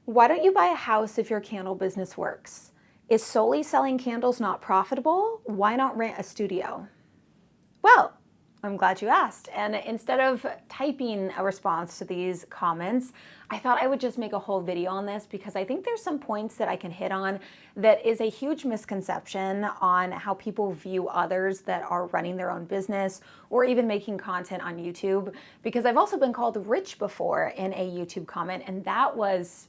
Why don't you buy a house if your candle business works? Is solely selling candles not profitable? Why not rent a studio? Well, I'm glad you asked. And instead of typing a response to these comments, I thought I would just make a whole video on this because I think there's some points that I can hit on that is a huge misconception on how people view others that are running their own business or even making content on YouTube. Because I've also been called rich before in a YouTube comment, and that was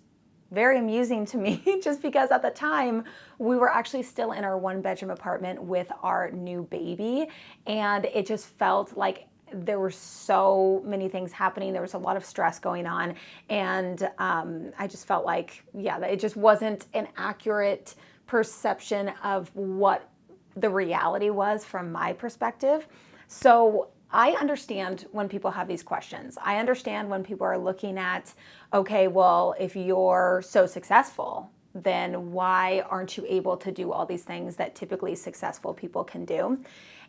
very amusing to me just because at the time we were actually still in our 1-bedroom apartment with our new baby, and it just felt like there were so many things happening. There was a lot of stress going on, and I just felt like, yeah, it just wasn't an accurate perception of what the reality was from my perspective. So I understand when people have these questions. I understand when people are looking at, okay, well, if you're so successful, then why aren't you able to do all these things that typically successful people can do?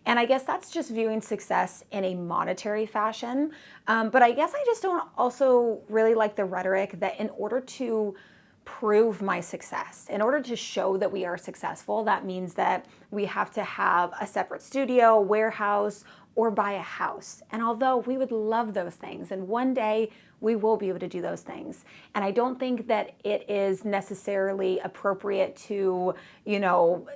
And I guess that's just viewing success in a monetary fashion. But I guess I just don't also really like the rhetoric that in order to prove my success, in order to show that we are successful, that means that we have to have a separate studio, warehouse, or buy a house. And although we would love those things, and one day we will be able to do those things, and I don't think that it is necessarily appropriate to,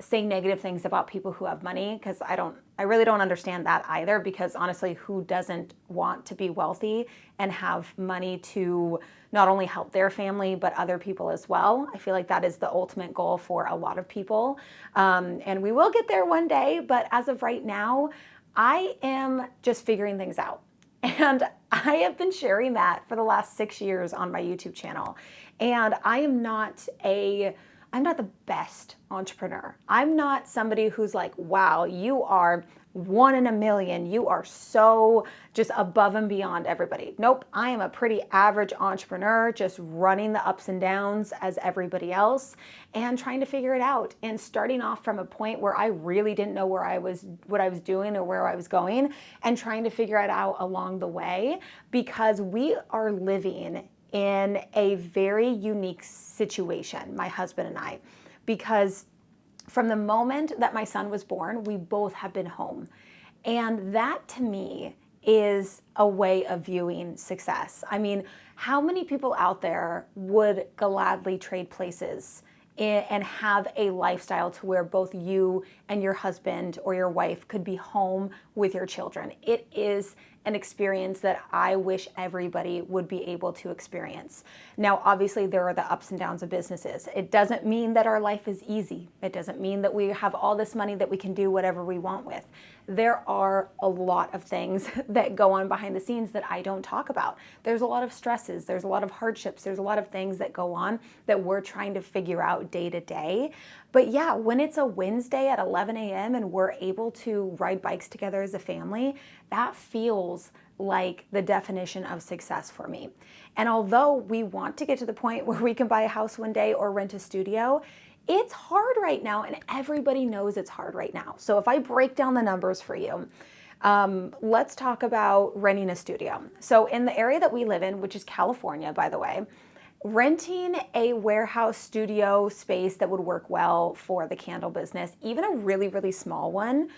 say negative things about people who have money, because I really don't understand that either, because honestly, who doesn't want to be wealthy and have money to not only help their family, but other people as well? I feel like that is the ultimate goal for a lot of people. And we will get there one day, but as of right now, I am just figuring things out. And I have been sharing that for the last 6 years on my YouTube channel. And I'm not the best entrepreneur. I'm not somebody who's like, wow, you are 1 in a million. You are so just above and beyond everybody. Nope, I am a pretty average entrepreneur, just running the ups and downs as everybody else and trying to figure it out, and starting off from a point where I really didn't know what I was doing or where I was going, and trying to figure it out along the way, because we are living in a very unique situation, my husband and I, because from the moment that my son was born, we both have been home. And that to me is a way of viewing success. I mean, how many people out there would gladly trade places and have a lifestyle to where both you and your husband or your wife could be home with your children? It is an experience that I wish everybody would be able to experience. Now, obviously, there are the ups and downs of businesses. It doesn't mean that our life is easy. It doesn't mean that we have all this money that we can do whatever we want with. There are a lot of things that go on behind the scenes that I don't talk about. There's a lot of stresses, there's a lot of hardships, there's a lot of things that go on that we're trying to figure out day to day. But yeah, when it's a Wednesday at 11 a.m. and we're able to ride bikes together as a family, that feels like the definition of success for me. And although we want to get to the point where we can buy a house one day or rent a studio, it's hard right now, and everybody knows it's hard right now. So if I break down the numbers for you, let's talk about renting a studio. So in the area that we live in, which is California, by the way, renting a warehouse studio space that would work well for the candle business, even a really, really small one,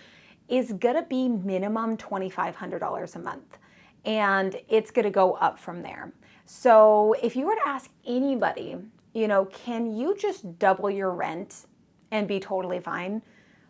is gonna be minimum $2,500 a month. And it's gonna go up from there. So if you were to ask anybody, can you just double your rent and be totally fine?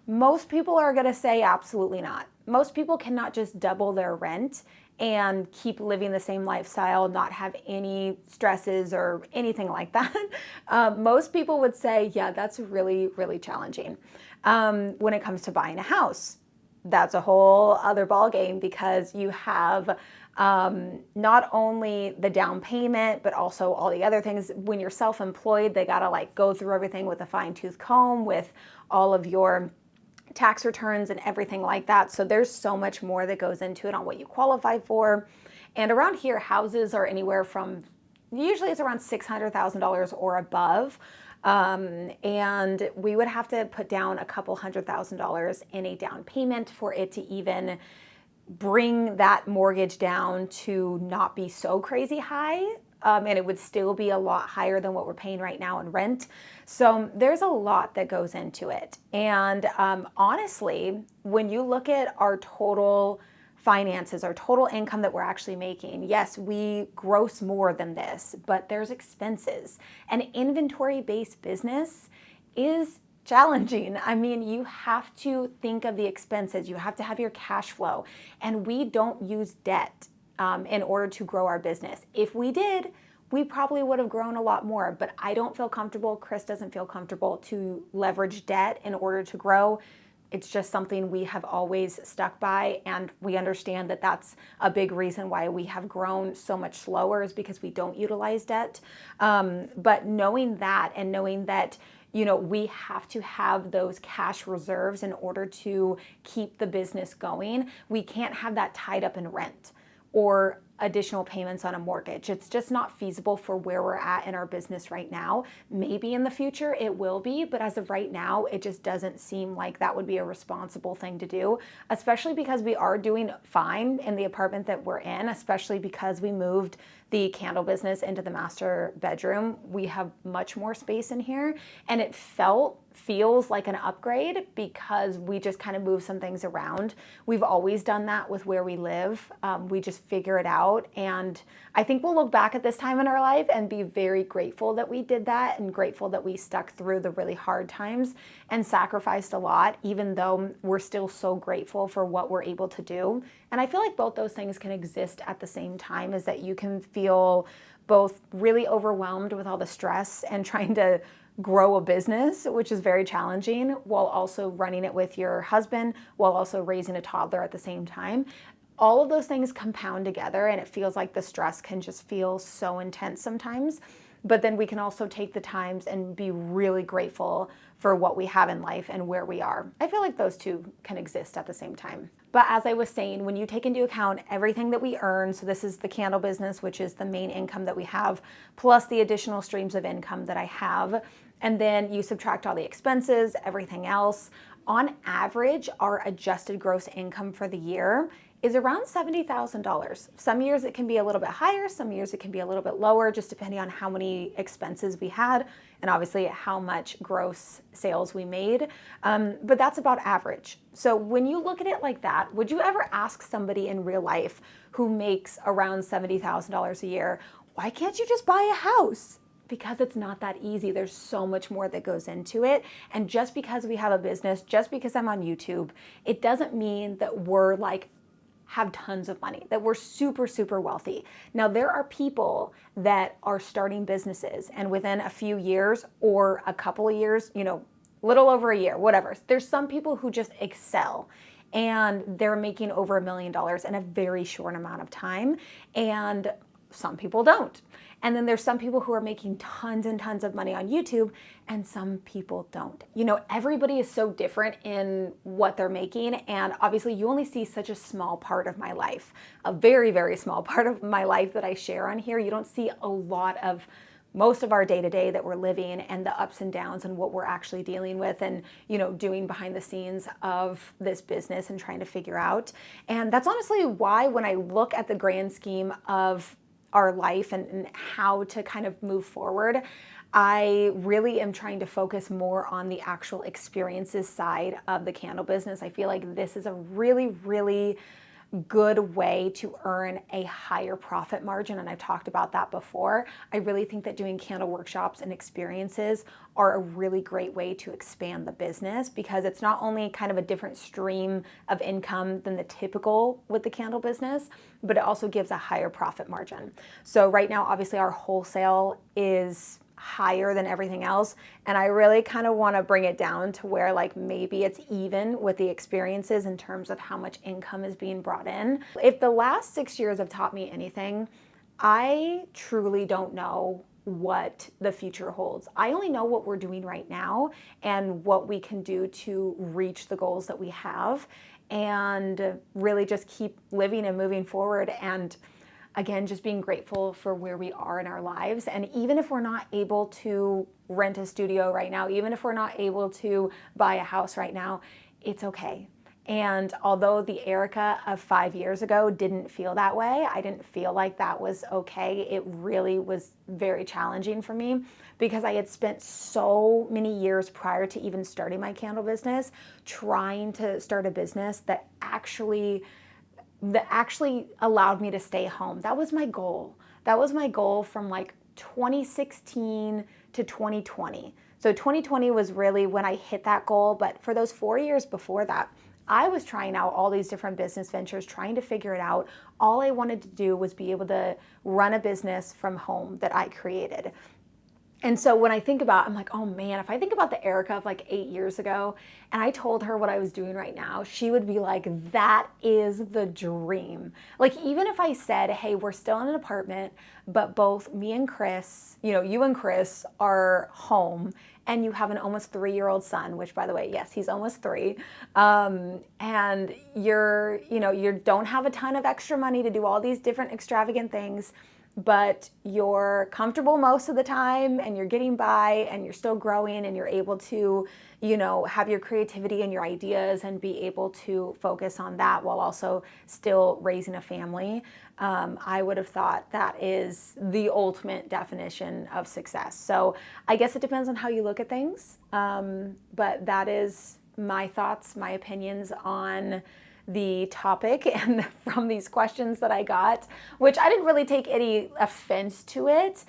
Most people are gonna say absolutely not. Most people cannot just double their rent and keep living the same lifestyle, not have any stresses or anything like that. Most people would say, yeah, that's really, really challenging. When it comes to buying a house, that's a whole other ballgame, because you have not only the down payment, but also all the other things. When you're self-employed, they gotta go through everything with a fine-tooth comb with all of your tax returns and everything like that. So there's so much more that goes into it on what you qualify for. And around here, houses are anywhere from, usually it's around $600,000 or above. And we would have to put down a couple $100,000 in a down payment for it to even bring that mortgage down to not be so crazy high. and it would still be a lot higher than what we're paying right now in rent. So there's a lot that goes into it. And honestly, when you look at our total finances, our total income that we're actually making, yes, we gross more than this, but there's expenses. An inventory-based business is challenging. I mean, you have to think of the expenses. You have to have your cash flow. And we don't use debt in order to grow our business. If we did, we probably would have grown a lot more, but I don't feel comfortable. Chris doesn't feel comfortable to leverage debt in order to grow. It's just something we have always stuck by, and we understand that that's a big reason why we have grown so much slower, is because we don't utilize debt. But knowing that, and knowing that, you know, we have to have those cash reserves in order to keep the business going. We can't have that tied up in rent or additional payments on a mortgage. It's just not feasible for where we're at in our business right now. Maybe in the future it will be, but as of right now, it just doesn't seem like that would be a responsible thing to do, especially because we are doing fine in the apartment that we're in, especially because we moved the candle business into the master bedroom. We have much more space in here, and it feels like an upgrade because we just kind of move some things around. We've always done that with where we live. We just figure it out. And I think we'll look back at this time in our life and be very grateful that we did that, and grateful that we stuck through the really hard times and sacrificed a lot, even though we're still so grateful for what we're able to do. And I feel like both those things can exist at the same time, is that you can feel both really overwhelmed with all the stress and trying to grow a business, which is very challenging, while also running it with your husband, while also raising a toddler at the same time. All of those things compound together, and it feels like the stress can just feel so intense sometimes. But then we can also take the times and be really grateful for what we have in life and where we are. I feel like those two can exist at the same time. But as I was saying, when you take into account everything that we earn, so this is the candle business, which is the main income that we have, plus the additional streams of income that I have, and then you subtract all the expenses, everything else, on average, our adjusted gross income for the year is around $70,000. Some years it can be a little bit higher, some years it can be a little bit lower, just depending on how many expenses we had and obviously how much gross sales we made. But that's about average. So when you look at it like that, would you ever ask somebody in real life who makes around $70,000 a year, why can't you just buy a house? Because it's not that easy. There's so much more that goes into it. And just because we have a business, just because I'm on YouTube, it doesn't mean that we're like have tons of money, that we're super, super wealthy. Now, there are people that are starting businesses, and within a few years or a couple of years, you know, little over a year, whatever, there's some people who just excel and they're making over $1 million in a very short amount of time. And some people don't. And then there's some people who are making tons and tons of money on YouTube, and some people don't. You know, everybody is so different in what they're making, and obviously you only see such a small part of my life, a very, very small part of my life that I share on here. You don't see a lot of most of our day-to-day that we're living and the ups and downs and what we're actually dealing with and, you know, doing behind the scenes of this business and trying to figure out. And that's honestly why when I look at the grand scheme of our life and how to kind of move forward, I really am trying to focus more on the actual experiences side of the candle business. I feel like this is a really, really good way to earn a higher profit margin, and I've talked about that before. I really think that doing candle workshops and experiences are a really great way to expand the business, because it's not only kind of a different stream of income than the typical with the candle business, but it also gives a higher profit margin. So right now, obviously our wholesale is higher than everything else, and I really kind of want to bring it down to where like maybe it's even with the experiences in terms of how much income is being brought in. If the last 6 years have taught me anything, I truly don't know what the future holds. I only know what we're doing right now and what we can do to reach the goals that we have, and really just keep living and moving forward, and again, just being grateful for where we are in our lives. And even if we're not able to rent a studio right now, even if we're not able to buy a house right now, it's okay. And although the Erica of 5 years ago didn't feel that way, I didn't feel like that was okay. It really was very challenging for me because I had spent so many years prior to even starting my candle business trying to start a business that actually allowed me to stay home. That was my goal. That was my goal from like 2016 to 2020. So 2020 was really when I hit that goal. But for those 4 years before that, I was trying out all these different business ventures, trying to figure it out. All I wanted to do was be able to run a business from home that I created. And so when I think about, I'm like, oh man, if I think about the Erica of like 8 years ago and I told her what I was doing right now, she would be like, that is the dream. Like, even if I said, hey, we're still in an apartment, but both me and Chris, you and Chris are home and you have an almost 3-year-old son, which by the way, yes, he's almost 3. And you don't have a ton of extra money to do all these different extravagant things, but you're comfortable most of the time and you're getting by and you're still growing and you're able to, have your creativity and your ideas and be able to focus on that while also still raising a family. I would have thought that is the ultimate definition of success. So I guess it depends on how you look at things. But that is my thoughts, my opinions on the topic and from these questions that I got, which I didn't really take any offense to it.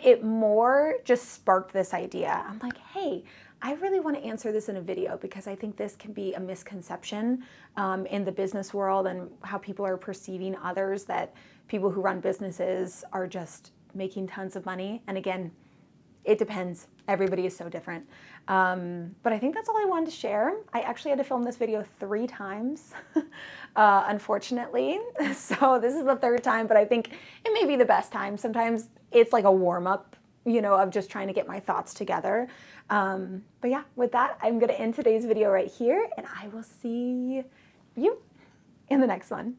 It more just sparked this idea. I'm like, hey, I really want to answer this in a video because I think this can be a misconception in the business world and how people are perceiving others, that people who run businesses are just making tons of money. And again, it depends. Everybody is so different. But I think that's all I wanted to share. I actually had to film this video 3 times, unfortunately. So this is the 3rd time, but I think it may be the best time. Sometimes it's like a warm-up, of just trying to get my thoughts together. But yeah, with that, I'm going to end today's video right here, and I will see you in the next one.